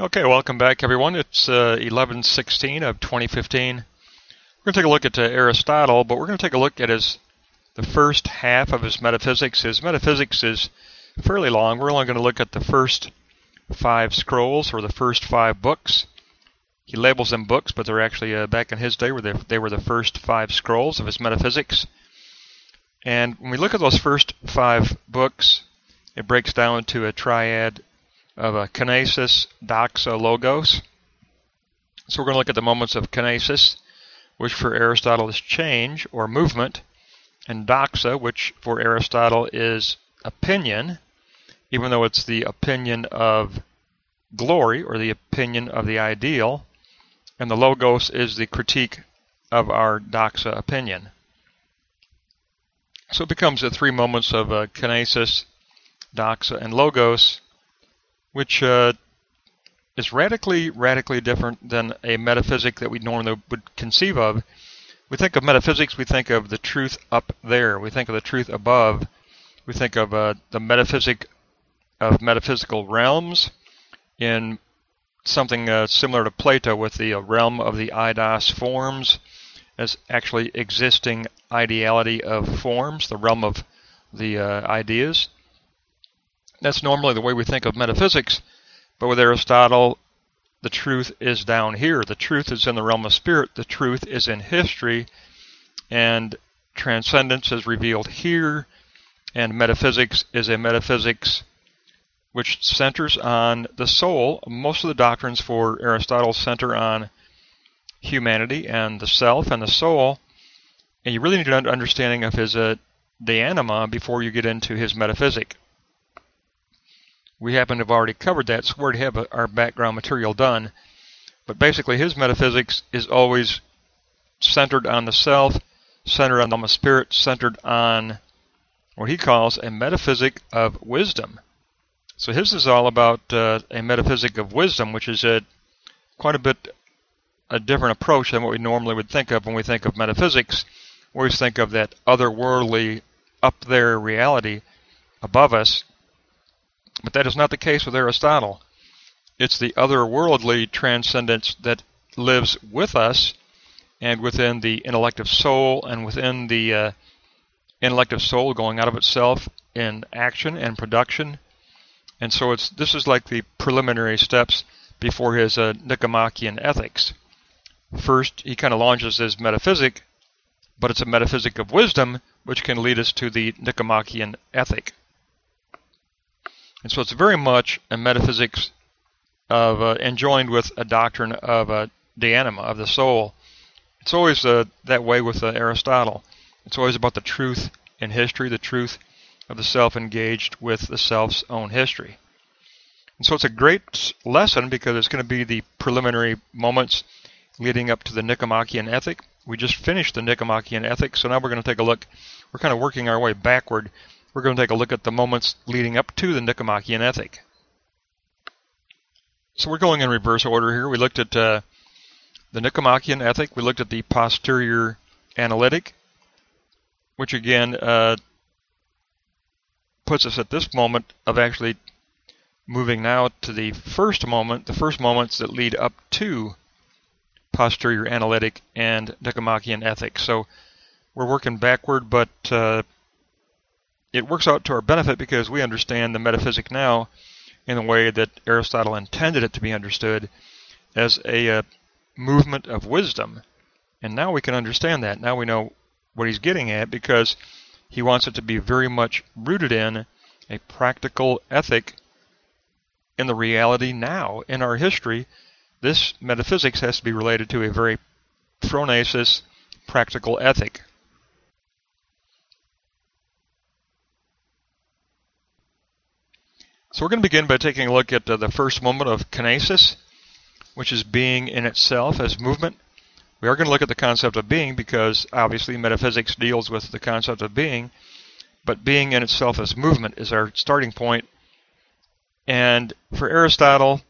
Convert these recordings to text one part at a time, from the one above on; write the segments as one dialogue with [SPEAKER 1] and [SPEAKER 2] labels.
[SPEAKER 1] Okay, welcome back everyone. It's 11/16 of 2015. We're going to take a look at Aristotle, but we're going to take a look at the first half of his metaphysics. His metaphysics is fairly long. We're only going to look at the first 5 scrolls, or the first 5 books. He labels them books, but they're actually, back in his day, they were the first 5 scrolls of his metaphysics. And when we look at those first 5 books, it breaks down to a triad of a Kenesis-Doxa-Logos. So we're going to look at the moments of kinesis, which for Aristotle is change or movement, and doxa, which for Aristotle is opinion, even though it's the opinion of glory or the opinion of the ideal, and the logos is the critique of our doxa opinion. So it becomes the 3 moments of kinesis, doxa, and logos, which is radically different than a metaphysic that we normally would conceive of. We think of metaphysics, we think of the truth up there. We think of the truth above. We think of the metaphysic of metaphysical realms in something similar to Plato, with the realm of the eidos forms as actually existing ideality of forms, the realm of the ideas. That's normally the way we think of metaphysics, but with Aristotle, the truth is down here. The truth is in the realm of spirit. The truth is in history, and transcendence is revealed here, and metaphysics is a metaphysics which centers on the soul. Most of the doctrines for Aristotle center on humanity and the self and the soul, and you really need an understanding of his de anima before you get into his metaphysic. We happen to have already covered that, so we already have our background material done. But basically, his metaphysics is always centered on the self, centered on the spirit, centered on what he calls a metaphysic of wisdom. So his is all about a metaphysic of wisdom, which is quite a bit a different approach than what we normally would think of when we think of metaphysics. We always think of that otherworldly, up there reality above us. But that is not the case with Aristotle. It's the otherworldly transcendence that lives with us and within the intellective soul, and within the intellective soul going out of itself in action and production. And so this is like the preliminary steps before his Nicomachean ethics. First, he kind of launches his metaphysic, but it's a metaphysic of wisdom, which can lead us to the Nicomachean ethic. And so it's very much a metaphysics of, and joined with a doctrine of de anima, of the soul. It's always that way with Aristotle. It's always about the truth in history, the truth of the self engaged with the self's own history. And so it's a great lesson because it's going to be the preliminary moments leading up to the Nicomachean ethic. We just finished the Nicomachean ethic, so now we're going to take a look. We're kind of working our way backward. We're going to take a look at the moments leading up to the Nicomachean ethic. So we're going in reverse order here. We looked at the Nicomachean ethic. We looked at the posterior analytic, which again puts us at this moment of actually moving now to the first moment, the first moments that lead up to posterior analytic and Nicomachean ethics. So we're working backward, but it works out to our benefit because we understand the metaphysic now in the way that Aristotle intended it to be understood, as a movement of wisdom. And now we can understand that. Now we know what he's getting at, because he wants it to be very much rooted in a practical ethic in the reality now, in our history. This metaphysics has to be related to a very phronesis, practical ethic. So we're going to begin by taking a look at the first moment of kinesis, which is being in itself as movement. We are going to look at the concept of being because obviously metaphysics deals with the concept of being, but being in itself as movement is our starting point. And for Aristotle,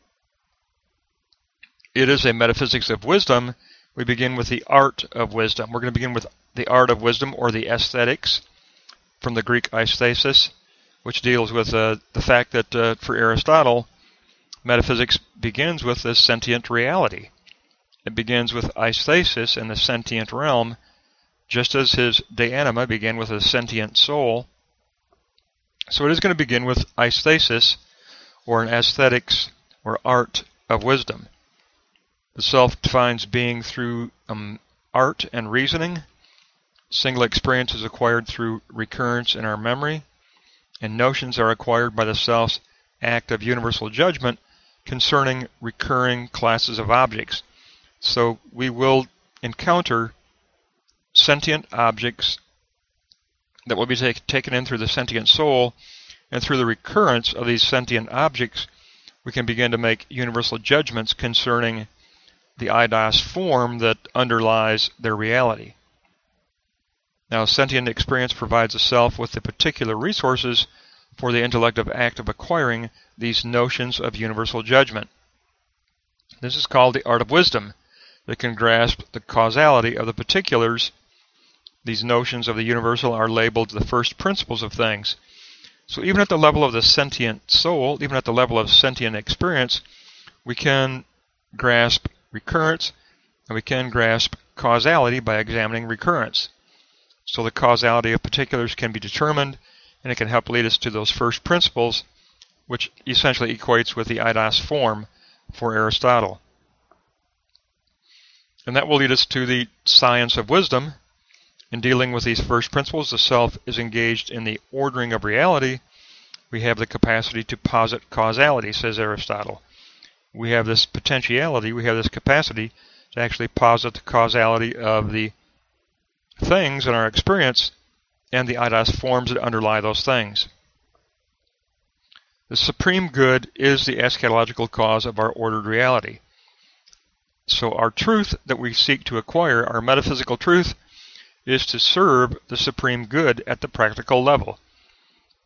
[SPEAKER 1] it is a metaphysics of wisdom. We begin with the art of wisdom. We're going to begin with the art of wisdom, or the aesthetics, from the Greek aesthesis, which deals with the fact that for Aristotle, metaphysics begins with this sentient reality. It begins with aesthesis in the sentient realm, just as his De Anima began with a sentient soul. So it is going to begin with aesthesis, or an aesthetics or art of wisdom. The self defines being through art and reasoning. Single experience is acquired through recurrence in our memory, and notions are acquired by the self's act of universal judgment concerning recurring classes of objects. So we will encounter sentient objects that will be taken in through the sentient soul, and through the recurrence of these sentient objects, we can begin to make universal judgments concerning the eidos form that underlies their reality. Now, sentient experience provides the self with the particular resources for the intellective act of acquiring these notions of universal judgment. This is called the art of wisdom, that can grasp the causality of the particulars. These notions of the universal are labeled the first principles of things. So even at the level of the sentient soul, even at the level of sentient experience, we can grasp recurrence, and we can grasp causality by examining recurrence. So the causality of particulars can be determined, and it can help lead us to those first principles, which essentially equates with the eidos form for Aristotle. And that will lead us to the science of wisdom. In dealing with these first principles, the self is engaged in the ordering of reality. We have the capacity to posit causality, says Aristotle. We have this potentiality, we have this capacity to actually posit the causality of the things in our experience and the eidos forms that underlie those things. The supreme good is the eschatological cause of our ordered reality. So our truth that we seek to acquire, our metaphysical truth, is to serve the supreme good at the practical level.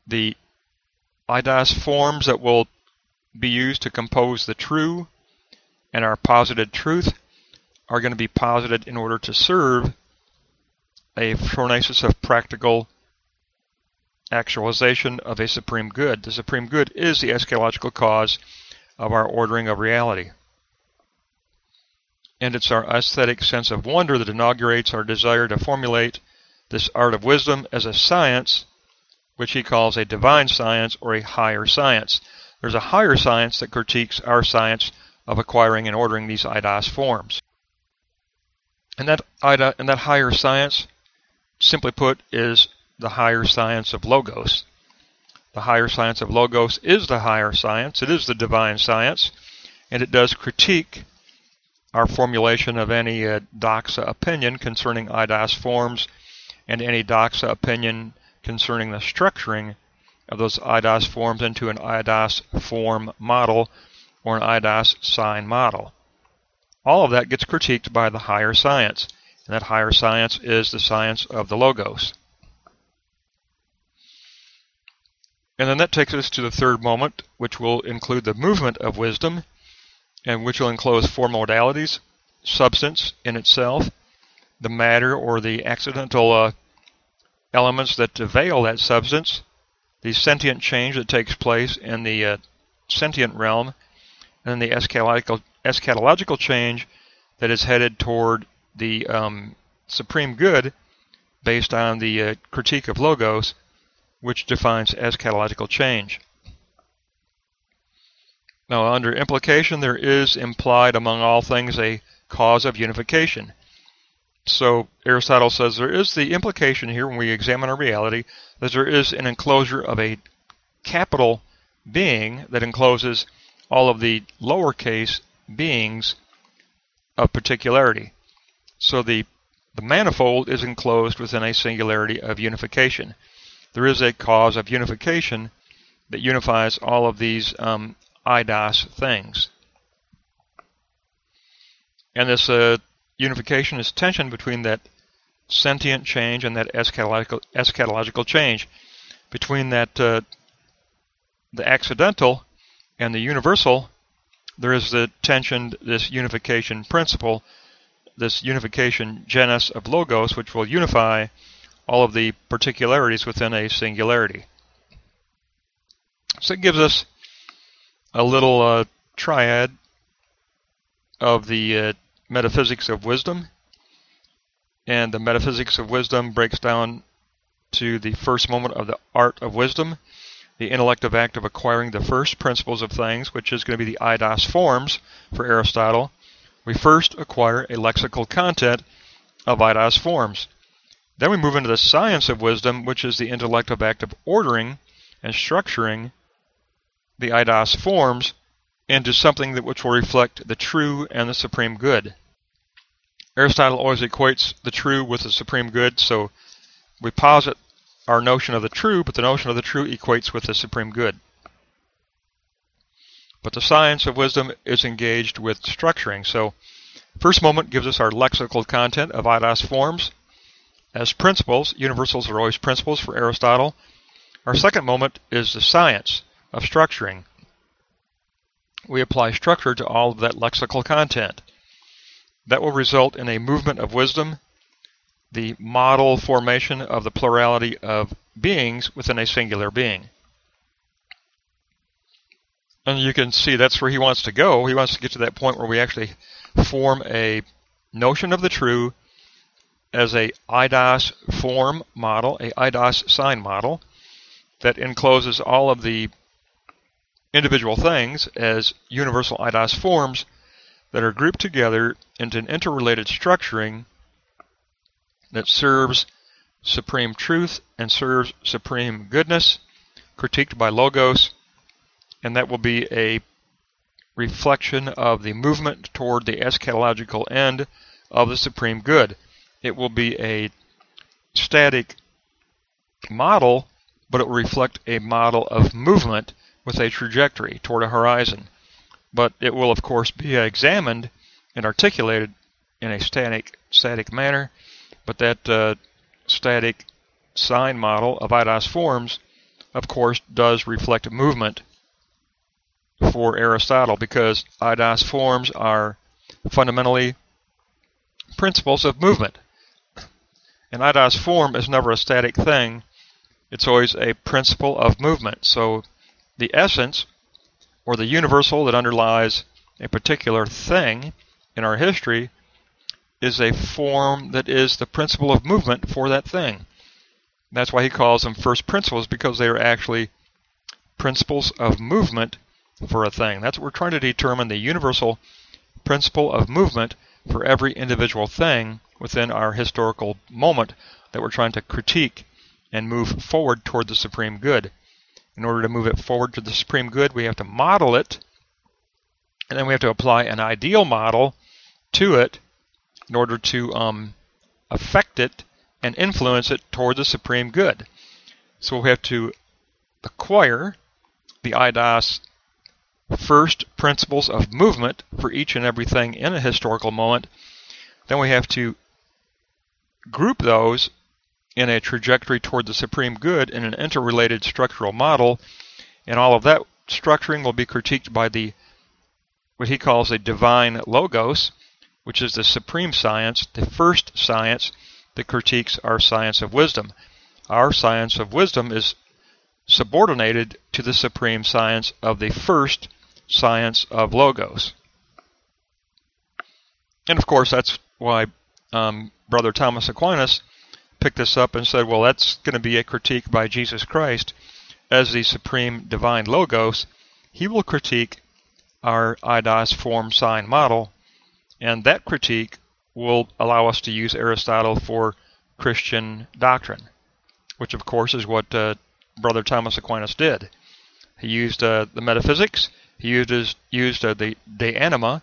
[SPEAKER 1] The eidos forms that will be used to compose the true and our posited truth are going to be posited in order to serve a phronesis of practical actualization of a supreme good. The supreme good is the eschatological cause of our ordering of reality. And it's our aesthetic sense of wonder that inaugurates our desire to formulate this art of wisdom as a science, which he calls a divine science or a higher science. There's a higher science that critiques our science of acquiring and ordering these eidos forms. And that higher science, simply put, is the higher science of Logos. The higher science of Logos is the higher science. It is the divine science, and it does critique our formulation of any doxa opinion concerning eidos forms, and any doxa opinion concerning the structuring of those eidos forms into an eidos form model or an eidos sign model. All of that gets critiqued by the higher science, and that higher science is the science of the Logos. And then that takes us to the third moment, which will include the movement of wisdom, and which will enclose four modalities: substance in itself, the matter or the accidental elements that veil that substance, the sentient change that takes place in the sentient realm, and then the eschatological change that is headed toward the supreme good based on the critique of Logos, which defines eschatological change. Now, under implication, there is implied among all things a cause of unification. So Aristotle says there is the implication here when we examine our reality that there is an enclosure of a capital being that encloses all of the lowercase beings of particularity. So the manifold is enclosed within a singularity of unification. There is a cause of unification that unifies all of these eidos things. And this unification is tension between that sentient change and that eschatological change. Between that the accidental and the universal, there is the tension, this unification principle, this unification genus of Logos, which will unify all of the particularities within a singularity. So it gives us a little triad of the Metaphysics of Wisdom. And the Metaphysics of Wisdom breaks down to the first moment of the art of wisdom, the intellective act of acquiring the first principles of things, which is going to be the eidos forms for Aristotle. We first acquire a lexical content of eidos forms. Then we move into the science of wisdom, which is the intellective act of ordering and structuring the eidos forms into something which will reflect the true and the supreme good. Aristotle always equates the true with the supreme good, so we posit our notion of the true, but the notion of the true equates with the supreme good. But the science of wisdom is engaged with structuring. So, first moment gives us our lexical content of eidos forms as principles. Universals are always principles for Aristotle. Our second moment is the science of structuring. We apply structure to all of that lexical content. That will result in a movement of wisdom, the model formation of the plurality of beings within a singular being. And you can see that's where he wants to go. He wants to get to that point where we actually form a notion of the true as a eidos form model, a eidos sign model, that encloses all of the individual things as universal eidos forms that are grouped together into an interrelated structuring that serves supreme truth and serves supreme goodness, critiqued by logos, and that will be a reflection of the movement toward the eschatological end of the supreme good. It will be a static model, but it will reflect a model of movement with a trajectory toward a horizon. But it will, of course, be examined and articulated in a static manner. But that static sign model of eidos forms, of course, does reflect movement for Aristotle, because eidos forms are fundamentally principles of movement. An eidos form is never a static thing. It's always a principle of movement. So the essence, or the universal that underlies a particular thing in our history, is a form that is the principle of movement for that thing. That's why he calls them first principles, because they are actually principles of movement for a thing. That's what we're trying to determine, the universal principle of movement for every individual thing within our historical moment that we're trying to critique and move forward toward the supreme good. In order to move it forward to the supreme good, we have to model it, and then we have to apply an ideal model to it in order to affect it and influence it toward the supreme good. So we have to acquire the eidos first principles of movement for each and everything in a historical moment. Then we have to group those in a trajectory toward the supreme good in an interrelated structural model, and all of that structuring will be critiqued by what he calls a divine logos, which is the supreme science, the first science that critiques our science of wisdom. Our science of wisdom is subordinated to the supreme science of the first science of logos. And of course, that's why Brother Thomas Aquinas picked this up and said, well, that's going to be a critique by Jesus Christ as the supreme divine logos. He will critique our eidos form sign model, and that critique will allow us to use Aristotle for Christian doctrine, which of course is what Brother Thomas Aquinas did. He used the metaphysics, he used the de anima,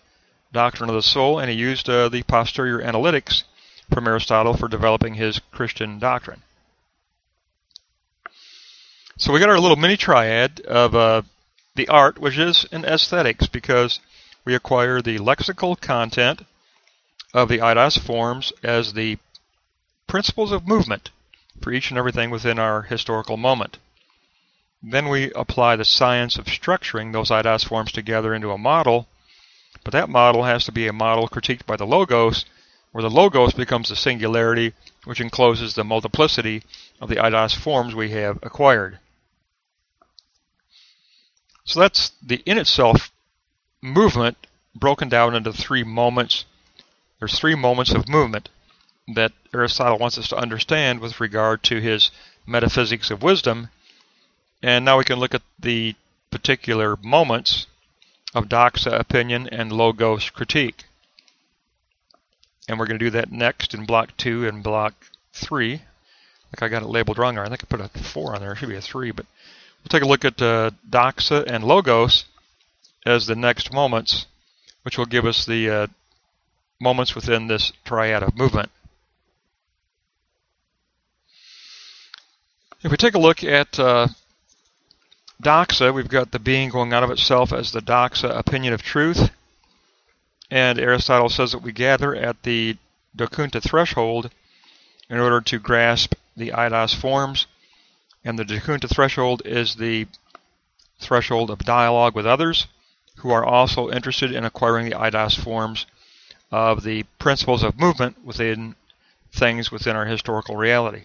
[SPEAKER 1] doctrine of the soul, and he used the posterior analytics from Aristotle for developing his Christian doctrine. So we got our little mini triad of the art, which is in aesthetics, because we acquire the lexical content of the eidos forms as the principles of movement for each and everything within our historical moment. Then we apply the science of structuring those eidos forms together into a model, but that model has to be a model critiqued by the logos, where the logos becomes the singularity, which encloses the multiplicity of the eidos forms we have acquired. So that's the in itself movement broken down into 3 moments. There's 3 moments of movement that Aristotle wants us to understand with regard to his Metaphysics of Wisdom. And now we can look at the particular moments of doxa, opinion, and logos, critique. And we're going to do that next in block 2 and block 3. Like I got it labeled wrong there. I think I put a 4 on there. It should be a 3. But we'll take a look at doxa and logos as the next moments, which will give us the moments within this triad of movement. If we take a look at doxa, we've got the being going out of itself as the doxa, opinion of truth. And Aristotle says that we gather at the dokunta threshold in order to grasp the eidos forms. And the dokunta threshold is the threshold of dialogue with others who are also interested in acquiring the eidos forms of the principles of movement within things within our historical reality.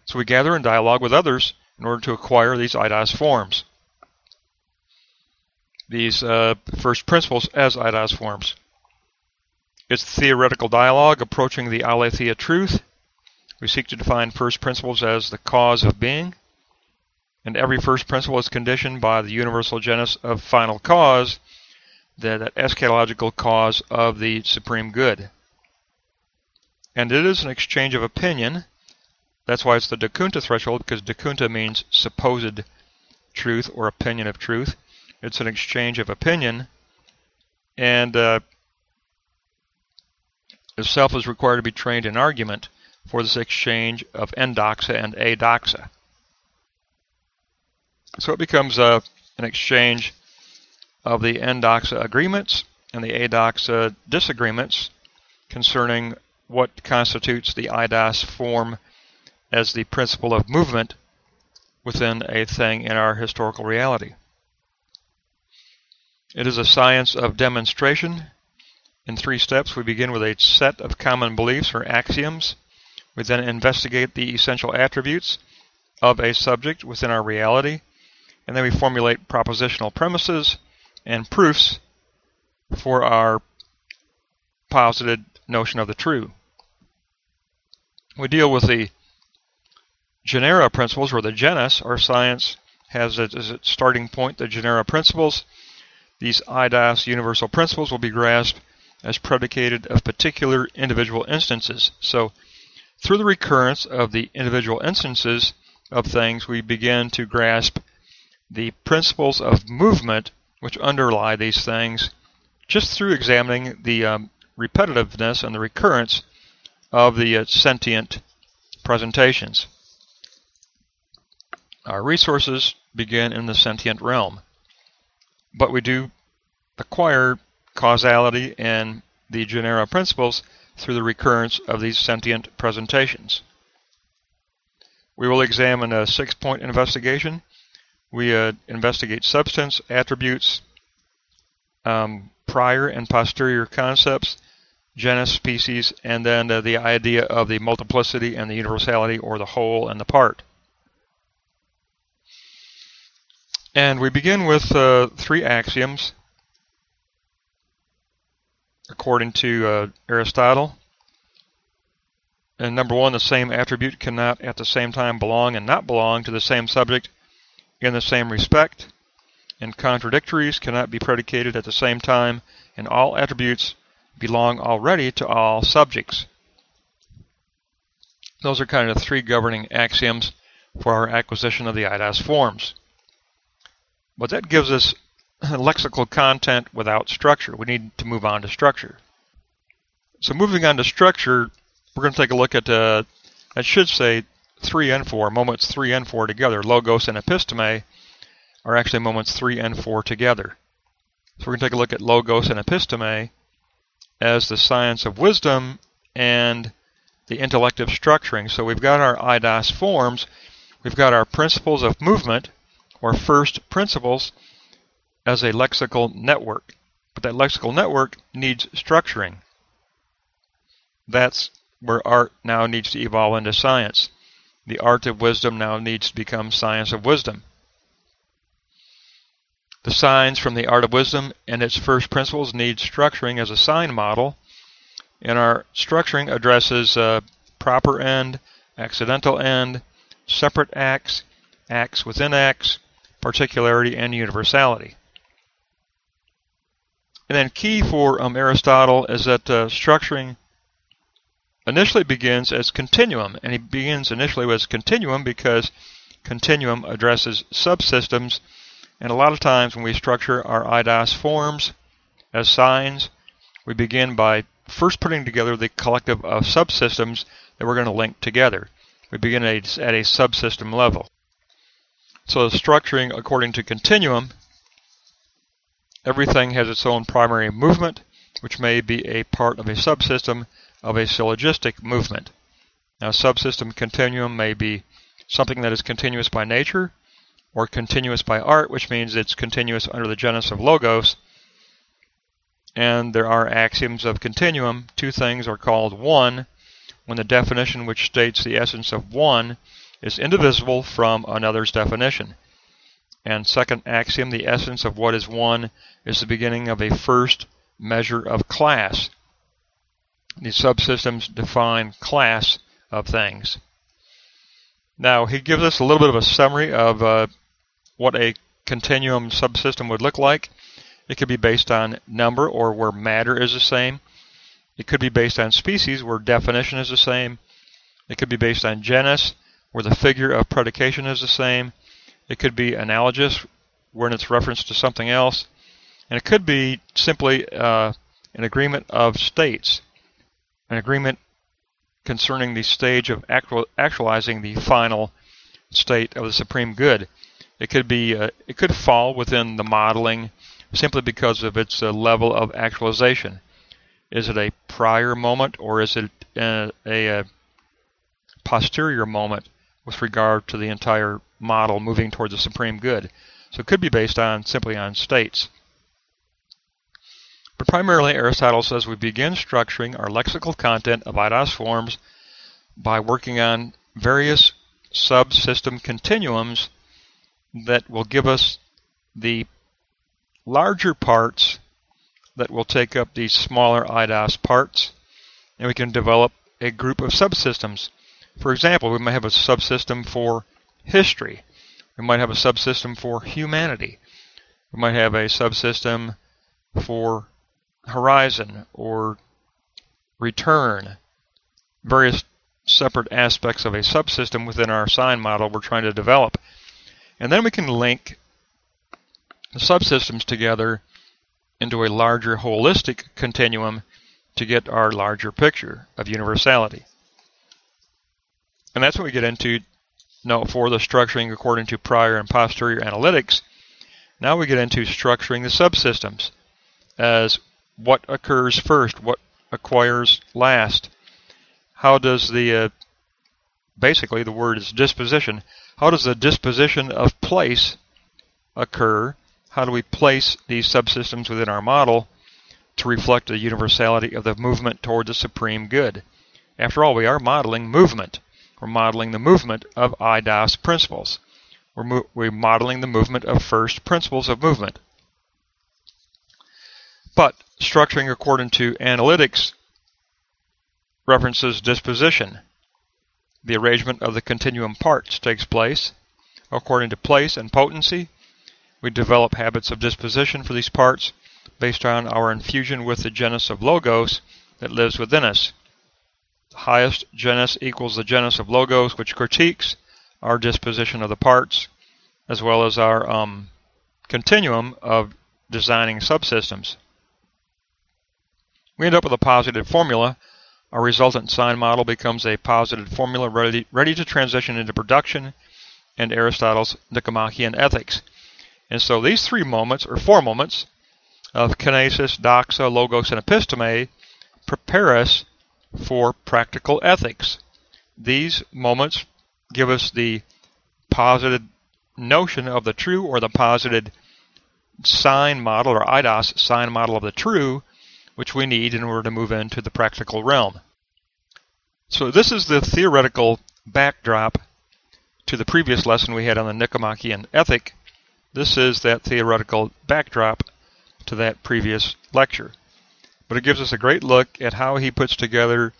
[SPEAKER 1] So we gather in dialogue with others in order to acquire these eidos forms, these first principles as eidos forms. It's theoretical dialogue approaching the aletheia truth. We seek to define first principles as the cause of being, and every first principle is conditioned by the universal genus of final cause, that eschatological cause of the supreme good. And it is an exchange of opinion. That's why it's the dokunta threshold, because dokunta means supposed truth or opinion of truth. It's an exchange of opinion, and the self is required to be trained in argument for this exchange of endoxa and adoxa. So it becomes an exchange of the endoxa agreements and the adoxa disagreements concerning what constitutes the eidos form as the principle of movement within a thing in our historical reality. It is a science of demonstration. In 3 steps, we begin with a set of common beliefs or axioms. We then investigate the essential attributes of a subject within our reality, and then we formulate propositional premises and proofs for our posited notion of the true. We deal with the Genera Principles, or the genus. Our science has as its starting point the Genera Principles. These eidos universal principles will be grasped as predicated of particular individual instances. So through the recurrence of the individual instances of things, we begin to grasp the principles of movement which underlie these things just through examining the repetitiveness and the recurrence of the sentient presentations. Our resources begin in the sentient realm, but we do acquire causality and the Genera Principles through the recurrence of these sentient presentations. We will examine a 6-point investigation. We investigate substance, attributes, prior and posterior concepts, genus, species, and then the idea of the multiplicity and the universality, or the whole and the part. And we begin with 3 axioms according to Aristotle. And number 1, the same attribute cannot at the same time belong and not belong to the same subject in the same respect, and contradictories cannot be predicated at the same time, and all attributes belong already to all subjects. Those are kind of the 3 governing axioms for our acquisition of the eidos forms. But that gives us lexical content without structure. We need to move on to structure. So moving on to structure, we're going to take a look at, I should say, 3 and 4, moments 3 and 4 together. Logos and episteme are actually moments 3 and 4 together. So we're going to take a look at logos and episteme as the science of wisdom and the intellective structuring. So we've got our eidos forms, we've got our principles of movement, or first principles, as a lexical network. But that lexical network needs structuring. That's where art now needs to evolve into science. The art of wisdom now needs to become science of wisdom. The signs from the Art of Wisdom and its first principles need structuring as a sign model, and our structuring addresses proper end, accidental end, separate acts, acts within acts, particularity, and universality. And then key for Aristotle is that structuring initially begins as continuum, and he begins initially as continuum because continuum addresses subsystems, and a lot of times when we structure our IDOS forms as signs, we begin by first putting together the collective of subsystems that we're going to link together. We begin at a subsystem level. So the structuring according to continuum, everything has its own primary movement, which may be a part of a subsystem of a syllogistic movement. Now, subsystem continuum may be something that is continuous by nature, or continuous by art, which means it's continuous under the Genesa-Logos. And there are axioms of continuum. Two things are called one, when the definition which states the essence of one is indivisible from another's definition. And second axiom, the essence of what is one is the beginning of a first measure of class. These subsystems define class of things. Now, he gives us a little bit of a summary of what a continuum subsystem would look like. It could be based on number, or where matter is the same. It could be based on species, where definition is the same. It could be based on genus, where the figure of predication is the same. It could be analogous, where it's reference to something else. And it could be simply an agreement of states, an agreement concerning the stage of actualizing the final state of the supreme good. It could fall within the modeling simply because of its level of actualization. Is it a prior moment, or is it a posterior moment with regard to the entire model moving towards the supreme good? So it could be based simply on states. But primarily, Aristotle says we begin structuring our lexical content of IDOS forms by working on various subsystem continuums that will give us the larger parts that will take up these smaller IDOS parts, and we can develop a group of subsystems. For example, we might have a subsystem for history. We might have a subsystem for humanity. We might have a subsystem for horizon or return, various separate aspects of a subsystem within our sign model we're trying to develop. And then we can link the subsystems together into a larger holistic continuum to get our larger picture of universality. And that's what we get into now for the structuring according to prior and posterior analytics. Now we get into structuring the subsystems as what occurs first, what acquires last. How does basically the word is disposition. How does the disposition of place occur? How do we place these subsystems within our model to reflect the universality of the movement toward the supreme good? After all, we are modeling movement. We're modeling the movement of IDOS principles. We're modeling the movement of first principles of movement. But structuring according to analytics references disposition. The arrangement of the continuum parts takes place. According to place and potency, we develop habits of disposition for these parts based on our infusion with the Genesa-Logos that lives within us. The highest genus equals the Genesa-Logos, which critiques our disposition of the parts, as well as our continuum of designing subsystems. We end up with a positive formula. Our resultant sign model becomes a positive formula ready to transition into production and Aristotle's Nicomachean ethics. And so these three moments, or four moments, of Kenesis, Doxa, Logos, and Episteme prepare us for practical ethics. These moments give us the posited notion of the true, or the posited sign model, or IDOS sign model of the true, which we need in order to move into the practical realm. So this is the theoretical backdrop to the previous lesson we had on the Nicomachean ethic This is that theoretical backdrop to that previous lecture. But it gives us a great look at how he puts together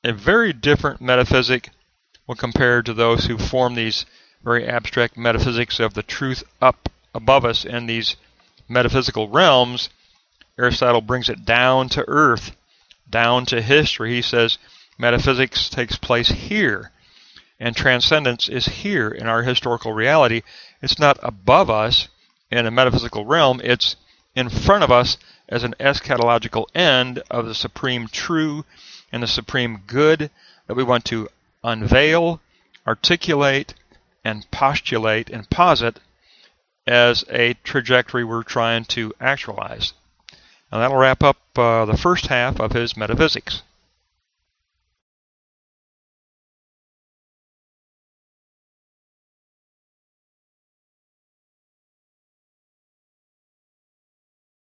[SPEAKER 1] a very different metaphysic when compared to those who form these very abstract metaphysics of the truth up above us in these metaphysical realms. Aristotle brings it down to earth, down to history. He says metaphysics takes place here, and transcendence is here in our historical reality. It's not above us in a metaphysical realm, it's in front of us as an eschatological end of the supreme true and the supreme good that we want to unveil, articulate, and postulate and posit as a trajectory we're trying to actualize. Now that'll wrap up the first half of his metaphysics.